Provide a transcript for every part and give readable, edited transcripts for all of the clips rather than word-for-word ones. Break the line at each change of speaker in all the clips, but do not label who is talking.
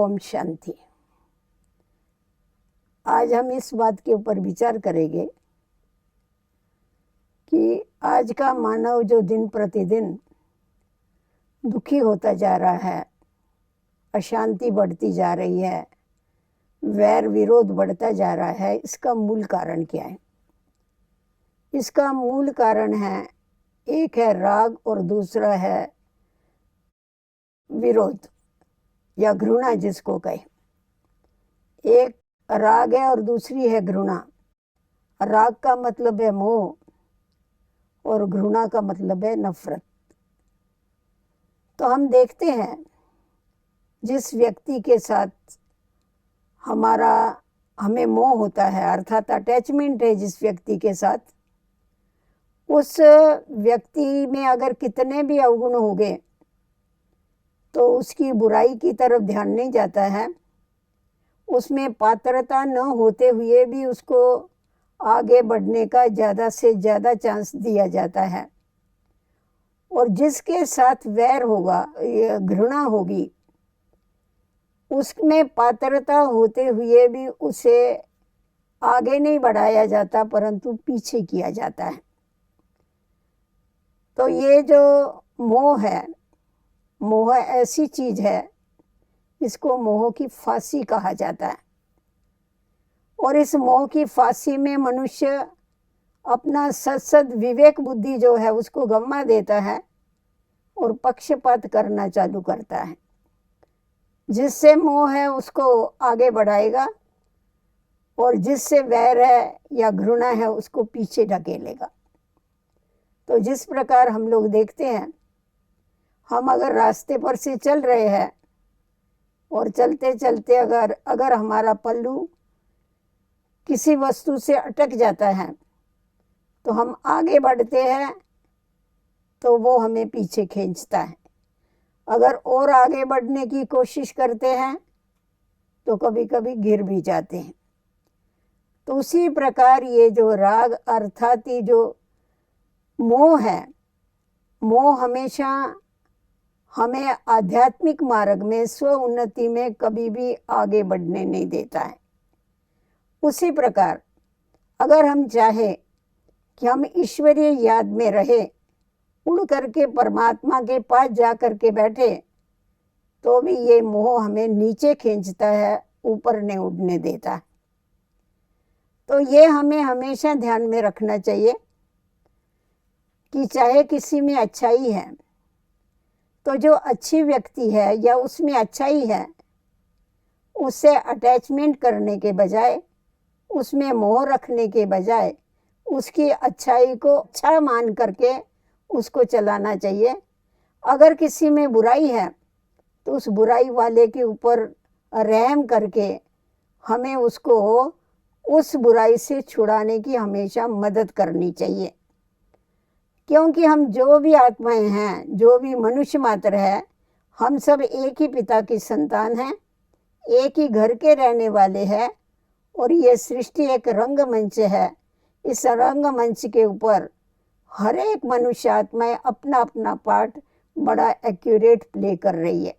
ओम शांति। आज हम इस बात के ऊपर विचार करेंगे कि आज का मानव जो दिन प्रतिदिन दुखी होता जा रहा है, अशांति बढ़ती जा रही है, वैर विरोध बढ़ता जा रहा है, इसका मूल कारण क्या है? इसका मूल कारण है, एक है राग और दूसरा है विरोध या घृणा जिसको कहे। एक राग है और दूसरी है घृणा। राग का मतलब है मोह और घृणा का मतलब है नफरत। तो हम देखते हैं जिस व्यक्ति के साथ हमें मोह होता है अर्थात अटैचमेंट है जिस व्यक्ति के साथ, उस व्यक्ति में अगर कितने भी अवगुण हो गए तो उसकी बुराई की तरफ ध्यान नहीं जाता है। उसमें पात्रता न होते हुए भी उसको आगे बढ़ने का ज़्यादा से ज़्यादा चांस दिया जाता है। और जिसके साथ वैर होगा, घृणा होगी, उसमें पात्रता होते हुए भी उसे आगे नहीं बढ़ाया जाता परंतु पीछे किया जाता है। तो ये जो मोह है, मोह ऐसी चीज है, इसको मोह की फांसी कहा जाता है। और इस मोह की फांसी में मनुष्य अपना सद विवेक बुद्धि जो है उसको गंवा देता है और पक्षपात करना चालू करता है। जिससे मोह है उसको आगे बढ़ाएगा और जिससे वैर है या घृणा है उसको पीछे ढकेलेगा। तो जिस प्रकार हम लोग देखते हैं, हम अगर रास्ते पर से चल रहे हैं और चलते चलते अगर हमारा पल्लू किसी वस्तु से अटक जाता है तो हम आगे बढ़ते हैं तो वो हमें पीछे खींचता है। अगर और आगे बढ़ने की कोशिश करते हैं तो कभी कभी गिर भी जाते हैं। तो उसी प्रकार ये जो राग अर्थात ये जो मोह है, मोह हमेशा हमें आध्यात्मिक मार्ग में स्व उन्नति में कभी भी आगे बढ़ने नहीं देता है। उसी प्रकार अगर हम चाहें कि हम ईश्वरीय याद में रहे, उड़ करके परमात्मा के पास जा कर के बैठे, तो भी ये मोह हमें नीचे खींचता है, ऊपर नहीं उड़ने देता। तो ये हमें हमेशा ध्यान में रखना चाहिए कि चाहे किसी में अच्छाई है तो जो अच्छी व्यक्ति है या उसमें अच्छाई है, उससे अटैचमेंट करने के बजाय, उसमें मोह रखने के बजाय उसकी अच्छाई को अच्छा मान करके उसको चलाना चाहिए। अगर किसी में बुराई है तो उस बुराई वाले के ऊपर रहम करके हमें उसको उस बुराई से छुड़ाने की हमेशा मदद करनी चाहिए। क्योंकि हम जो भी आत्माएं हैं, जो भी मनुष्य मात्र है, हम सब एक ही पिता की संतान हैं, एक ही घर के रहने वाले हैं। और ये सृष्टि एक रंगमंच है। इस रंगमंच के ऊपर हर एक मनुष्य आत्माएं अपना अपना पार्ट बड़ा एक्यूरेट प्ले कर रही है।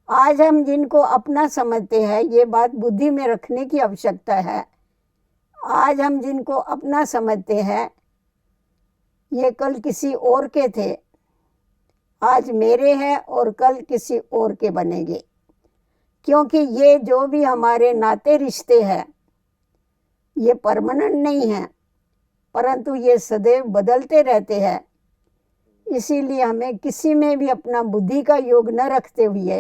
आज हम जिनको अपना समझते हैं, ये बात बुद्धि में रखने की आवश्यकता है। आज हम जिनको अपना समझते हैं, ये कल किसी और के थे, आज मेरे हैं और कल किसी और के बनेंगे। क्योंकि ये जो भी हमारे नाते रिश्ते हैं ये परमानेंट नहीं है परंतु ये सदैव बदलते रहते हैं। इसीलिए हमें किसी में भी अपना बुद्धि का योग न रखते हुए,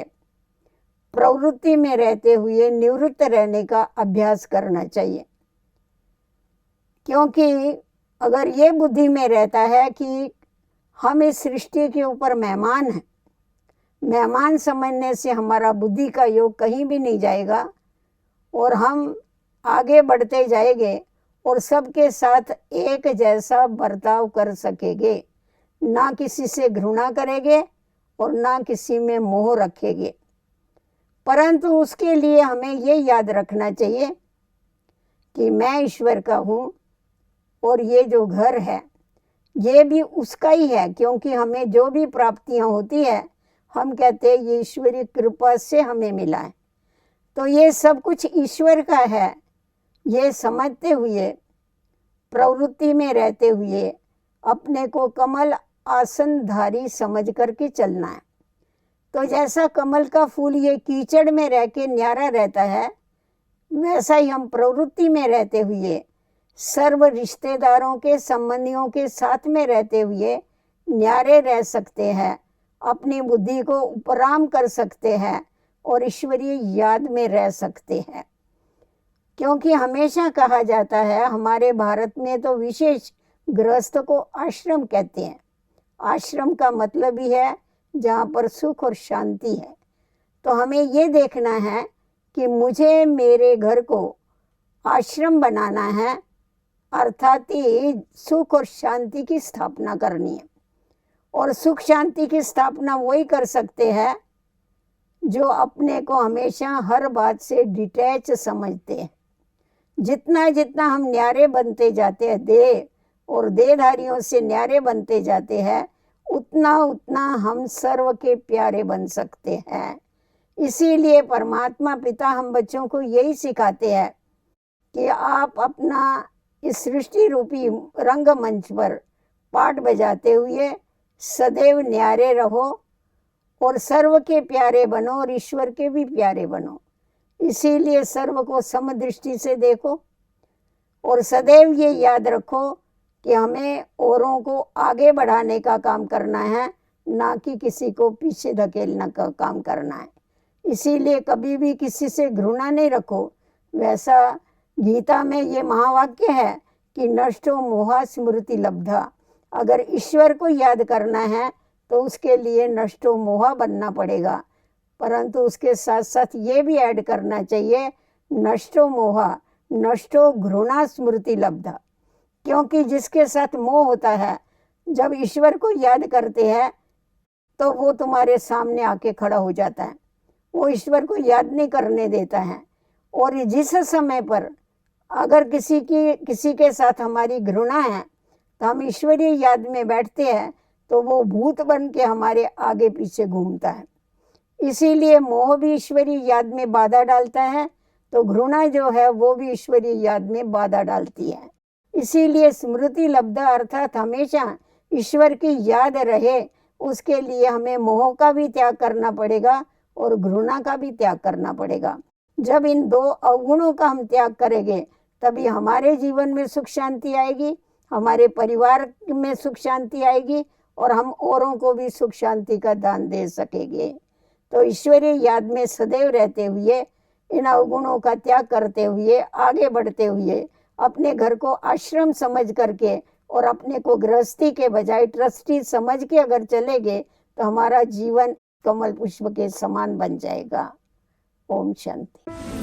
प्रवृत्ति में रहते हुए निवृत्त रहने का अभ्यास करना चाहिए। क्योंकि अगर ये बुद्धि में रहता है कि हम इस सृष्टि के ऊपर मेहमान हैं, मेहमान समझने से हमारा बुद्धि का योग कहीं भी नहीं जाएगा और हम आगे बढ़ते जाएंगे और सबके साथ एक जैसा बर्ताव कर सकेंगे, ना किसी से घृणा करेंगे और ना किसी में मोह रखेंगे। परंतु उसके लिए हमें ये याद रखना चाहिए कि मैं ईश्वर का हूँ और ये जो घर है ये भी उसका ही है। क्योंकि हमें जो भी प्राप्तियाँ होती है हम कहते हैं ये ईश्वरीय कृपा से हमें मिला है। तो ये सब कुछ ईश्वर का है, ये समझते हुए, प्रवृत्ति में रहते हुए अपने को कमल आसनधारी समझ करके चलना है। तो जैसा कमल का फूल ये कीचड़ में रह के न्यारा रहता है, वैसा ही हम प्रवृत्ति में रहते हुए सर्व रिश्तेदारों के, संबंधियों के साथ में रहते हुए न्यारे रह सकते हैं, अपनी बुद्धि को उपराम कर सकते हैं और ईश्वरीय याद में रह सकते हैं। क्योंकि हमेशा कहा जाता है, हमारे भारत में तो विशेष, गृहस्थ को आश्रम कहते हैं। आश्रम का मतलब ही है जहाँ पर सुख और शांति है। तो हमें ये देखना है कि मुझे मेरे घर को आश्रम बनाना है, अर्थात सुख और शांति की स्थापना करनी है। और सुख शांति की स्थापना वही कर सकते हैं जो अपने को हमेशा हर बात से डिटैच समझते हैं। जितना जितना हम न्यारे बनते जाते हैं, देह और देहधारियों से न्यारे बनते जाते हैं, उतना उतना हम सर्व के प्यारे बन सकते हैं। इसीलिए परमात्मा पिता हम बच्चों को यही सिखाते हैं कि आप अपना इस सृष्टि रूपी रंगमंच पर पाठ बजाते हुए सदैव न्यारे रहो और सर्व के प्यारे बनो और ईश्वर के भी प्यारे बनो। इसीलिए सर्व को समदृष्टि से देखो और सदैव ये याद रखो कि हमें औरों को आगे बढ़ाने का काम करना है, ना कि किसी को पीछे धकेलने का काम करना है। इसीलिए कभी भी किसी से घृणा नहीं रखो। वैसा गीता में ये महावाक्य है कि नष्टो मोहा स्मृति लब्धा। अगर ईश्वर को याद करना है तो उसके लिए नष्टो मोहा बनना पड़ेगा, परंतु उसके साथ साथ ये भी ऐड करना चाहिए नष्टो मोहा नष्टो घृणा स्मृति लब्धा। क्योंकि जिसके साथ मोह होता है, जब ईश्वर को याद करते हैं तो वो तुम्हारे सामने आके खड़ा हो जाता है, वो ईश्वर को याद नहीं करने देता है। और जिस समय पर अगर किसी के साथ हमारी घृणा है तो हम ईश्वरीय याद में बैठते हैं तो वो भूत बन के हमारे आगे पीछे घूमता है। इसीलिए मोह भी ईश्वरीय याद में बाधा डालता है, तो घृणा जो है वो भी ईश्वरीय याद में बाधा डालती है। इसीलिए स्मृति लब्धा अर्थात हमेशा ईश्वर की याद रहे, उसके लिए हमें मोह का भी त्याग करना पड़ेगा और घृणा का भी त्याग करना पड़ेगा। जब इन दो अवगुणों का हम त्याग करेंगे तभी हमारे जीवन में सुख शांति आएगी, हमारे परिवार में सुख शांति आएगी और हम औरों को भी सुख शांति का दान दे सकेंगे। तो ईश्वरीय याद में सदैव रहते हुए, इन अवगुणों का त्याग करते हुए, आगे बढ़ते हुए, अपने घर को आश्रम समझ करके और अपने को गृहस्थी के बजाय ट्रस्टी समझ के अगर चलेंगे तो हमारा जीवन कमल पुष्प के समान बन जाएगा। ओम शांति।